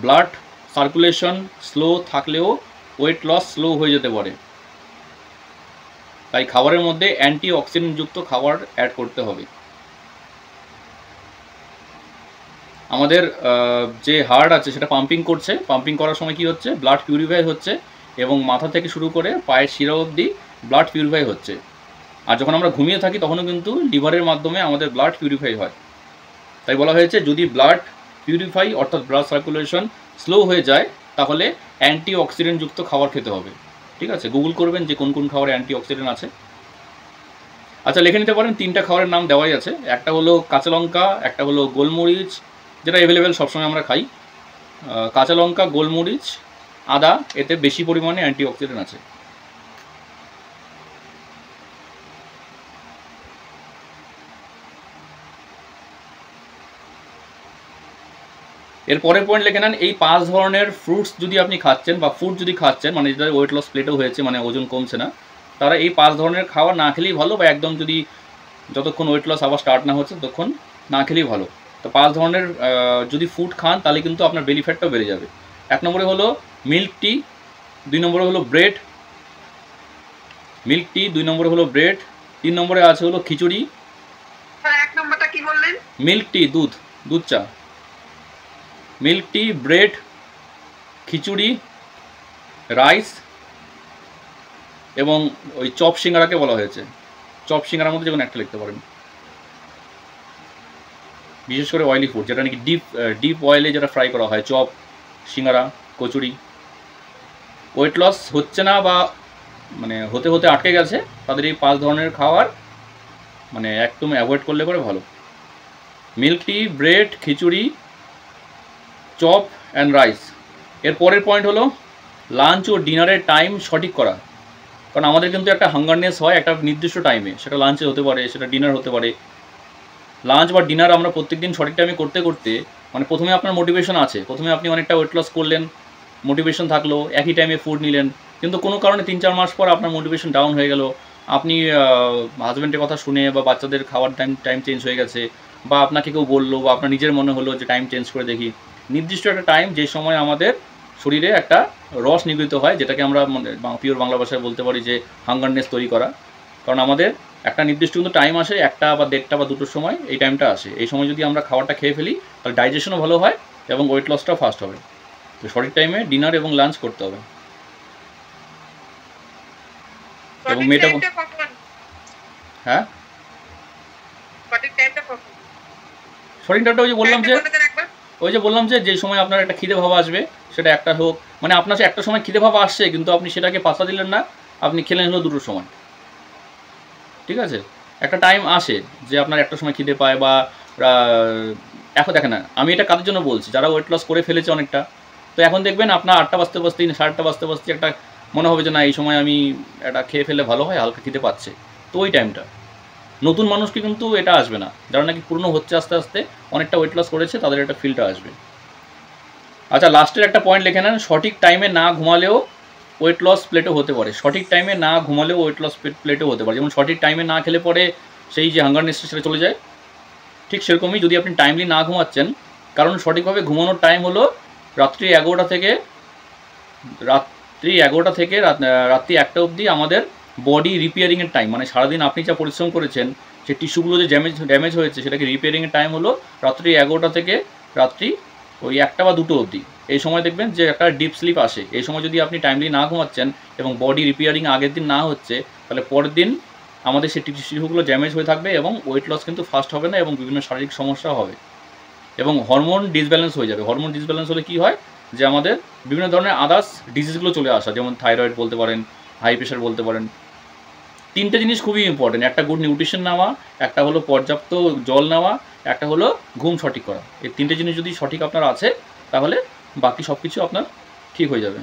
Blood circulation slow থাকলেও weight loss slow হয়ে যেতে পারে, তাই খাবারের মধ্যে অ্যান্টি অক্সিডেন্টযুক্ত খাবার অ্যাড করতে হবে। আমাদের যে হার্ট আছে সেটা পাম্পিং করছে, পাম্পিং করার সময় কি হচ্ছে, ব্লাড পিউরিফাই হচ্ছে এবং মাথা থেকে শুরু করে পায়ের শিরা অবধি ব্লাড পিউরিফাই হচ্ছে। আর যখন আমরা ঘুমিয়ে থাকি তখনও কিন্তু লিভারের মাধ্যমে আমাদের ব্লাড পিউরিফাই হয়। তাই বলা হয়েছে যদি ব্লাড পিউরিফাই অর্থাৎ ব্লাড সার্কুলেশন স্লো হয়ে যায় তাহলে অ্যান্টি অক্সিডেন্টযুক্ত খাবার খেতে হবে। ঠিক আছে, গুগল করবেন যে কোন কোন খাবারে অ্যান্টি অক্সিডেন্ট আছে। আচ্ছা, লিখে নিতে পারেন, 3টা খাবারের নাম দেওয়াই আছে। একটা হলো কাঁচা লঙ্কা, একটা হলো গোলমরিচ, যেটা অ্যাভেলেবেল সবসময় আমরা খাই। কাঁচা লঙ্কা, গোলমরিচ, আদা, এতে বেশি পরিমাণে অ্যান্টি অক্সিডেন্ট আছে। এর পরের পয়েন্ট লিখে নেন, এই 5 ধরনের ফ্রুটস যদি আপনি খাচ্ছেন বা ফুড যদি খাচ্ছেন, মানে যাদের ওয়েট লস প্লেটেও হয়েছে, মানে ওজন কমছে না, তারা এই 5 ধরনের খাবার না খেলেই ভালো, বা একদম যদি যতক্ষণ ওয়েট লস আবার স্টার্ট না হচ্ছে ততক্ষণ না খেলেই ভালো। তো 5 ধরনের যদি ফুড খান তাহলে কিন্তু আপনার বেলি ফ্যাটটাও বেড়ে যাবে। 1 নম্বরে হলো মিল্ক টি, 2 নম্বরে হলো ব্রেড, মিল্ক টি, 2 নম্বরে হলো ব্রেড, 3 নম্বরে আছে হলো খিচুড়ি। 1 নম্বরটা কি বললেন? মিল্ক টি, দুধ চা, মিল্ক টি, ব্রেড, খিচুড়ি, রাইস এবং ওই চপ সিঙ্গারাকে বলা হয়েছে। চপ সিঙ্গারার মধ্যে যে কোনো একটা লিখতে পারেন। বিশেষ করে অয়েলি ফুড, যেটা নাকি ডিপ অয়েলে যেটা ফ্রাই করা হয়, চপ, সিঙ্গারা, কচুরি। ওয়েট লস হচ্ছে না বা মানে হতে হতে আটকে গেছে, তাদের এই 5 ধরনের খাবার মানে একদম অ্যাভয়েড করলে পরে ভালো। Milk tea, bread, khichdi, chop and rice. এর পরের পয়েন্ট হলো লাঞ্চ ও ডিনারের টাইম সঠিক করা। কারণ আমাদের কিন্তু একটা হাঙ্গারনেস হয় একটা নির্দিষ্ট টাইমে, সেটা লাঞ্চে হতে পারে, সেটা ডিনার হতে পারে। লাঞ্চ বা ডিনার আমরা প্রত্যেক দিন সঠিক টাইমে করতে করতে মানে প্রথমে আপনার মোটিভেশন আছে, প্রথমে আপনি অনেকটা ওয়েট লস করলেন, মোটিভেশন থাকলো, একই টাইমে ফুড নিলেন, কিন্তু কোনো কারণে 3-4 মাস পর আপনার মোটিভেশন ডাউন হয়ে গেল, আপনি হাজব্যান্ডের কথা শুনে বা বাচ্চাদের খাওয়ার টাইম চেঞ্জ হয়ে গেছে, বা আপনাকে কেউ বললো বা আপনার নিজের মনে হলো যে টাইম চেঞ্জ করে দেখি। নির্দিষ্ট একটা টাইম যে সময় আমাদের শরীরে একটা রস নিগৃহীত হয়, যেটাকে আমরা পিওর বাংলা ভাষায় বলতে পারি যে হাঙ্গারনেস তৈরি করা। কারণ আমাদের একটা নির্দিষ্ট কিন্তু টাইম আসে, 1টা বা 1:30 বা 2টোর সময় এই টাইমটা আসে। এই সময় যদি আমরা খাবারটা খেয়ে ফেলি তাহলে ডাইজেশনও ভালো হয় এবং ওয়েট লসটাও ফাস্ট হবে। তো সঠিক টাইমে ডিনার এবং লাঞ্চ করতে হবে। এবং হ্যাঁ, সঠিক টাইমটা ওই যে বললাম যে সময় আপনার একটা খিদে ভাব আসবে, সেটা একটা হোক, মানে আপনার একটা সময় খিদে ভাব আসছে কিন্তু আপনি সেটাকে পাত্তা দিলেন না, আপনি খেলেন হলো 2টোর সময়। ঠিক আছে, একটা টাইম আসে যে আপনার একটা সময় খিদে পায় বা এখন দেখেন না, আমি এটা কাদের জন্য বলছি, যারা ওয়েট লস করে ফেলেছে অনেকটা। তো এখন দেখবেন আপনার 8টা বাজতে বাজতেই 8:30 বাজতে বাজতে একটা মনে হবে যে না এই সময় আমি এটা খেয়ে ফেলে ভালো হয়, হালকা খিদে পাচ্ছে। তো ওই টাইমটা নতুন মানুষকে কিন্তু এটা আসবে না, যারা নাকি পুরনো হচ্ছে আস্তে আস্তে অনেকটা ওয়েট লস করেছে তাদের একটা ফিলটা আসবে। আচ্ছা, লাস্টের একটা পয়েন্ট লিখে নেন, সঠিক টাইমে না ঘুমালেও ওয়েট লস প্লেটও হতে পারে। সঠিক টাইমে না ঘুমালেও ওয়েট লস প্লেটও হতে পারে। যেমন সঠিক টাইমে না খেলে পরে সেই যে হাঙ্গারনেসটা সেটা চলে যায়, ঠিক সেরকমই যদি আপনি টাইমলি না ঘুমাচ্ছেন, কারণ সঠিকভাবে ঘুমানোর টাইম হলো রাত্রি 11টা থেকে রাত্রি 1টা অবধি আমাদের বডি রিপেয়ারিংয়ের টাইম। মানে সারাদিন আপনি যা পরিশ্রম করেছেন, সেই টিস্যুগুলো যে ড্যামেজ হয়েছে সেটাকে রিপেয়ারিংয়ের টাইম হলো রাত্রি 11টা থেকে রাত্রি ওই 1টা বা 2টো অবধি। এই সময় দেখবেন যে একটা ডিপ স্লিপ আসে। এই সময় যদি আপনি টাইমলি না ঘুমাচ্ছেন এবং বডি রিপেয়ারিং আগের দিন না হচ্ছে, তাহলে পরের দিন আমাদের সেই টিস্যুগুলো ড্যামেজ হয়ে থাকবে এবং ওয়েট লস কিন্তু ফাস্ট হবে না এবং বিভিন্ন শারীরিক সমস্যা হবে এবং হরমোন ডিসব্যালেন্স হয়ে যাবে। হরমোন ডিসব্যালেন্স হলে কী হয় যে আমাদের বিভিন্ন ধরনের আদার্স ডিজিজগুলো চলে আসা, যেমন থাইরয়েড বলতে পারেন, হাই প্রেশার বলতে পারেন। 3টে জিনিস খুবই ইম্পর্টেন্ট, একটা গুড নিউট্রিশন নেওয়া, একটা হলো পর্যাপ্ত জল নেওয়া, একটা হলো ঘুম সঠিক করা। এই 3টে জিনিস যদি সঠিক আপনার আছে তাহলে বাকি সব কিছু আপনার ঠিক হয়ে যাবে।